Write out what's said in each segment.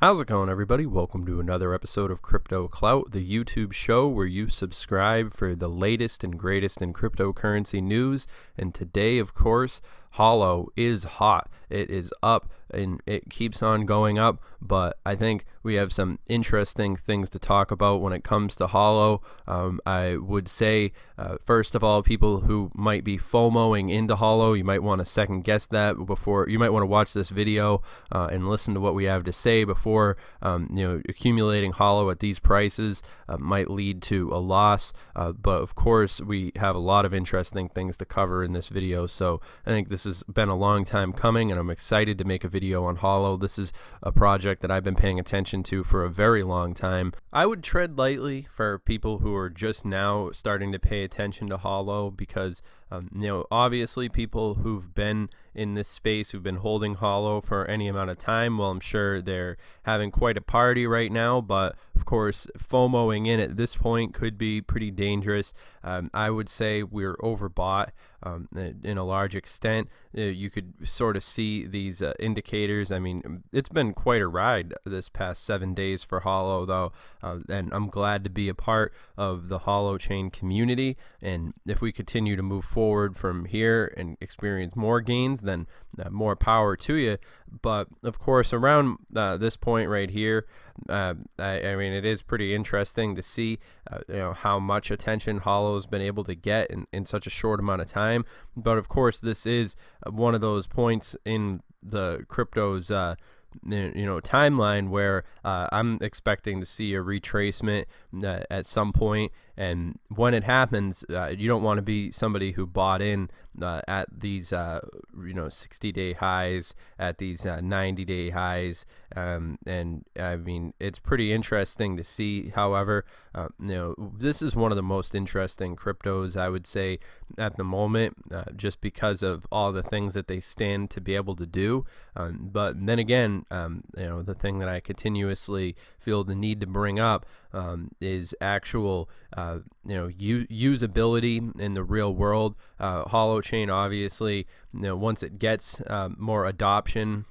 How's it going, everybody? Welcome to another episode of Crypto Clout, the YouTube show where you subscribe for the latest and greatest in cryptocurrency news. And today, of course, Holo is hot. It is up and it keeps on going up, but I think we have some interesting things to talk about when it comes to Holo. I would say, first of all, people who might be FOMOing into Holo, you might want to second guess that before. You might want to watch this video and listen to what we have to say before. Accumulating Holo at these prices might lead to a loss, but of course we have a lot of interesting things to cover in this video, so I think this has been a long time coming and I'm excited to make a video on Holo. This is a project that I've been paying attention to for a very long time. I would tread lightly for people who are just now starting to pay attention to Holo because obviously people who've been in this space, who've been holding Holo for any amount of time, well, I'm sure they're having quite a party right now, but of course FOMOing in at this point could be pretty dangerous. I would say we're overbought in a large extent. You could sort of see these indicators. I mean, it's been quite a ride this past 7 days for Holo, though, and I'm glad to be a part of the HoloChain community, and if we continue to move forward from here and experience more gains, then more power to you. But of course, around this point right here, I mean, it is pretty interesting to see how much attention Holo has been able to get in such a short amount of time. But of course, this is one of those points in the crypto's timeline where I'm expecting to see a retracement at some point, and when it happens, you don't want to be somebody who bought in at these 60-day highs, at these 90-day highs, and I mean, it's pretty interesting to see. However, this is one of the most interesting cryptos, I would say, at the moment, just because of all the things that they stand to be able to do. But then again, the thing that I continuously feel the need to bring up is actual usability in the real world. HoloChain, obviously, once it gets more adoption,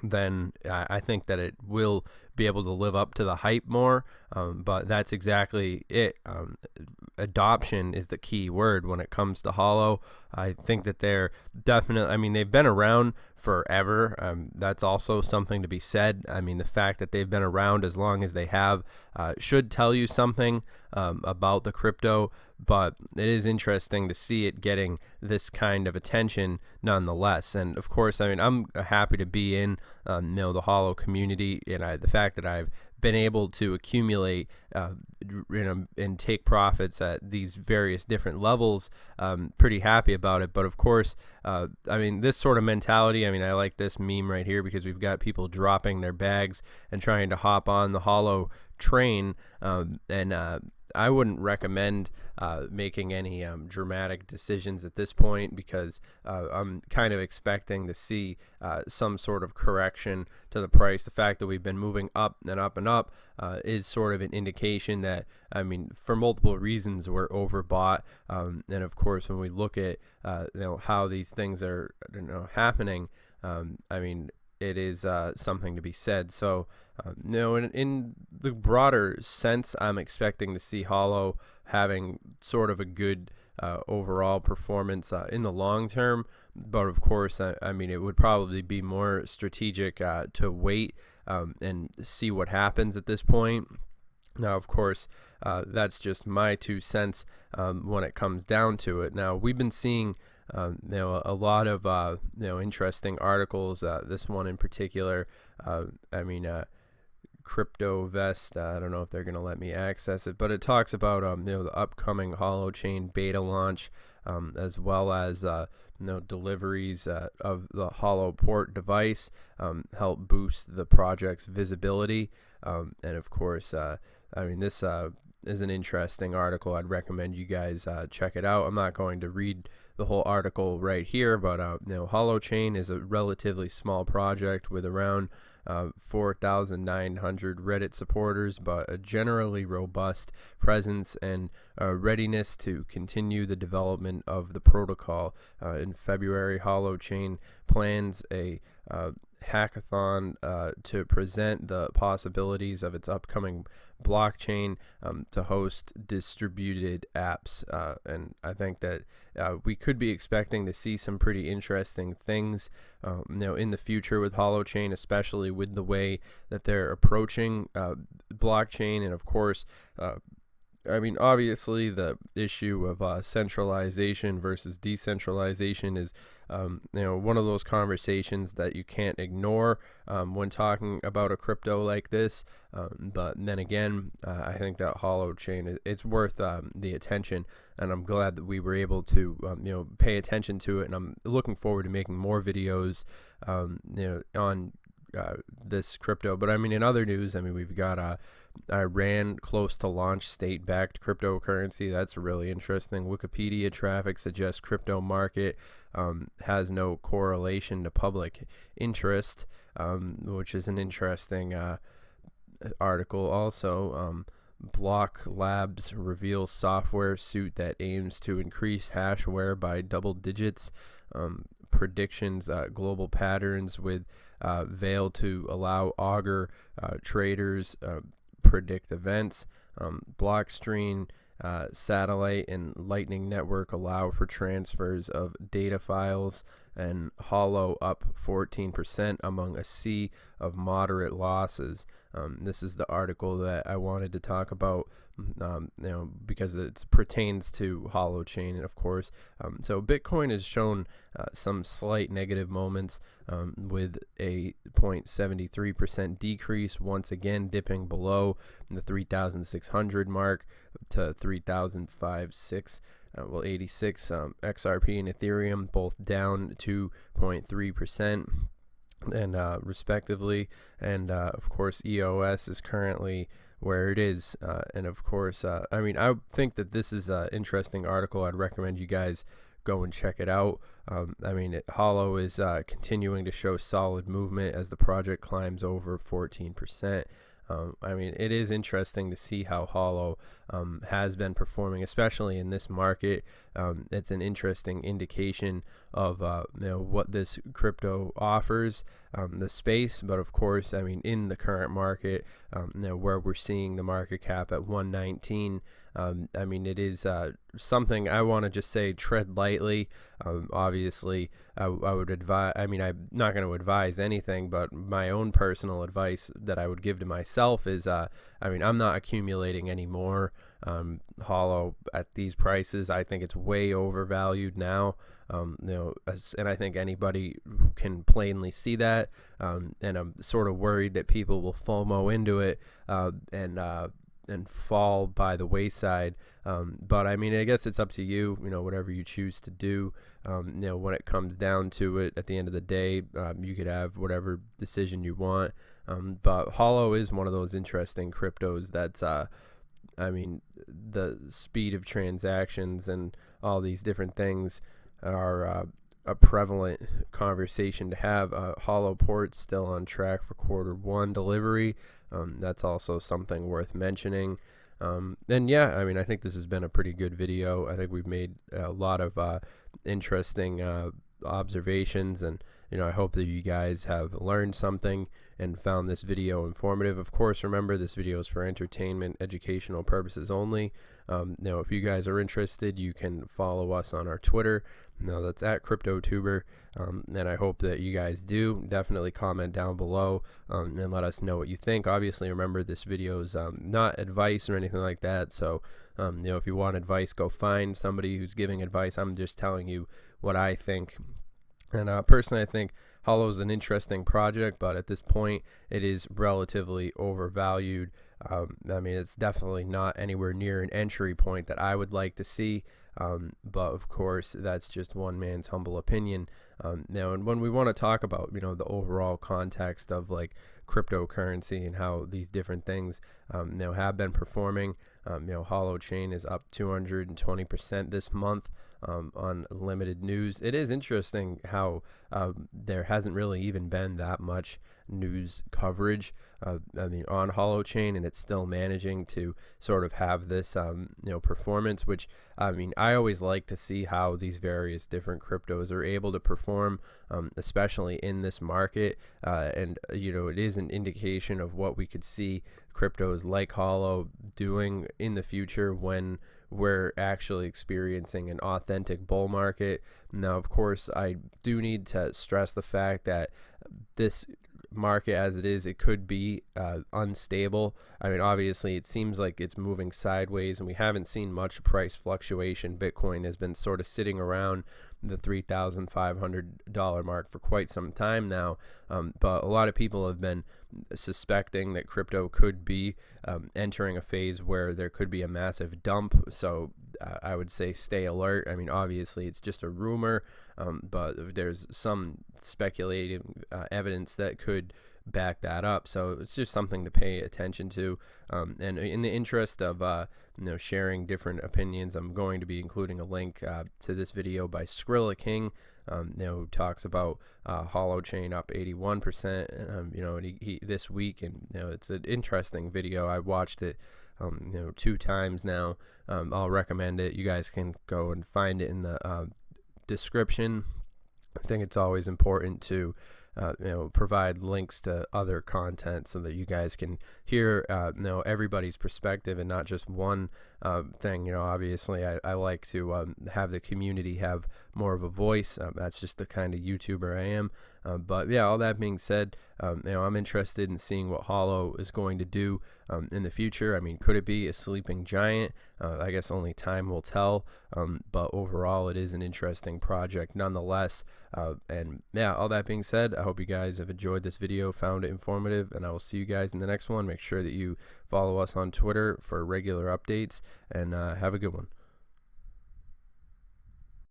then I think that it will be able to live up to the hype more, but that's exactly it. Adoption is the key word when it comes to Holo. I think that they're definitely, I mean, they've been around forever. That's also something to be said. I mean, the fact that they've been around as long as they have should tell you something about the crypto, but it is interesting to see it getting this kind of attention nonetheless. And of course, I mean, I'm happy to be in the Holo community, and the fact that I've been able to accumulate and take profits at these various different levels, pretty happy about it. But of course, I mean, this sort of mentality, I mean, I like this meme right here because we've got people dropping their bags and trying to hop on the Holo train, and I wouldn't recommend making any dramatic decisions at this point, because I'm kind of expecting to see some sort of correction to the price. The fact that we've been moving up and up and up is sort of an indication that, I mean, for multiple reasons, we're overbought. And of course, when we look at how these things are happening, I mean, it is something to be said. So in the broader sense, I'm expecting to see Holo having sort of a good overall performance in the long term. But of course, I mean, it would probably be more strategic to wait and see what happens at this point. Now, of course, that's just my 2 cents when it comes down to it. Now, we've been seeing a lot of interesting articles. This one in particular, Crypto Vest, I don't know if they're going to let me access it, but it talks about the upcoming HoloChain beta launch, as well as deliveries of the Holo port device, help boost the project's visibility, and of course, I mean, this is an interesting article. I'd recommend you guys check it out. I'm not going to read the whole article right here, but HoloChain is a relatively small project with around 4,900 Reddit supporters, but a generally robust presence and readiness to continue the development of the protocol. In February, HoloChain plans a hackathon to present the possibilities of its upcoming blockchain to host distributed apps, and I think that we could be expecting to see some pretty interesting things in the future with HoloChain, especially with the way that they're approaching blockchain. And of course, obviously the issue of centralization versus decentralization is one of those conversations that you can't ignore when talking about a crypto like this. But then again, I think that HoloChain, it's worth the attention, and I'm glad that we were able to pay attention to it, and I'm looking forward to making more videos on this crypto. But in other news, we've got Iran close to launch state-backed cryptocurrency. That's really interesting. Wikipedia traffic suggests crypto market has no correlation to public interest, which is an interesting article. Also, Block Labs reveals software suite that aims to increase hashware by double digits. Predictions global patterns with Veil to allow Augur traders predict events. Blockstream satellite and Lightning Network allow for transfers of data files, and Holo up 14% among a sea of moderate losses. This is the article that I wanted to talk about, because it pertains to HoloChain, and of course, so Bitcoin has shown some slight negative moments, with a 0.73% decrease, once again dipping below the 3,600 mark to 3,056. 86. XRP and Ethereum both down 2.3% and respectively, and of course EOS is currently where it is, and of course I think that this is an interesting article. I'd recommend you guys go and check it out. Holo is continuing to show solid movement as the project climbs over 14%. It is interesting to see how Holo has been performing, especially in this market. It's an interesting indication of what this crypto offers, the space. But of course, in the current market, where we're seeing the market cap at 119, it is something I want to just say tread lightly. Obviously, I would advise, I'm not going to advise anything, but my own personal advice that I would give to myself is, I'm not accumulating anymore. Holo at these prices, I think it's way overvalued now. And I think anybody can plainly see that. And I'm sort of worried that people will FOMO into it, and fall by the wayside. But I guess it's up to you, whatever you choose to do. When it comes down to it, at the end of the day, you could have whatever decision you want. But Holo is one of those interesting cryptos that's, the speed of transactions and all these different things are a prevalent conversation to have. Holo Port's still on track for Q1 delivery. That's also something worth mentioning. And yeah, I think this has been a pretty good video. I think we've made a lot of interesting observations, and I hope that you guys have learned something and found this video informative. Of course, remember, this video is for entertainment, educational purposes only. If you guys are interested, you can follow us on our Twitter. That's at CryptoTuber. And I hope that you guys do. Definitely comment down below and let us know what you think. Obviously, remember, this video is not advice or anything like that. So, if you want advice, go find somebody who's giving advice. I'm just telling you what I think. And personally, I think Holo is an interesting project, but at this point, it is relatively overvalued. It's definitely not anywhere near an entry point that I would like to see. But of course, that's just one man's humble opinion. And when we want to talk about, the overall context of like cryptocurrency and how these different things, have been performing, HoloChain is up 220% this month on limited news. It is interesting how there hasn't really even been that much news coverage on HoloChain, and it's still managing to sort of have this performance, which I always like to see how these various different cryptos are able to perform, especially in this market, and it is an indication of what we could see cryptos like Holo doing in the future when we're actually experiencing an authentic bull market. Now, of course, I do need to stress the fact that this market as it is, it could be unstable. Obviously it seems like it's moving sideways, and we haven't seen much price fluctuation. Bitcoin has been sort of sitting around the $3,500 mark for quite some time now, but a lot of people have been suspecting that crypto could be entering a phase where there could be a massive dump. So I would say stay alert. Obviously it's just a rumor, but there's some speculative evidence that could back that up, so it's just something to pay attention to. And in the interest of sharing different opinions, I'm going to be including a link to this video by SkrillaKing, who talks about HoloChain up 81%, and he this week, and it's an interesting video. I watched it 2 times now. I'll recommend it. You guys can go and find it in the description. I think it's always important to provide links to other content so that you guys can hear everybody's perspective and not just one thing. Obviously I like to have the community have more of a voice. That's just the kind of YouTuber I am. But yeah, all that being said, I'm interested in seeing what Holo is going to do in the future. Could it be a sleeping giant? I guess only time will tell. But overall, it is an interesting project nonetheless. And yeah, all that being said, I hope you guys have enjoyed this video, found it informative, and I will see you guys in the next one. Make sure that you follow us on Twitter for regular updates, and have a good one.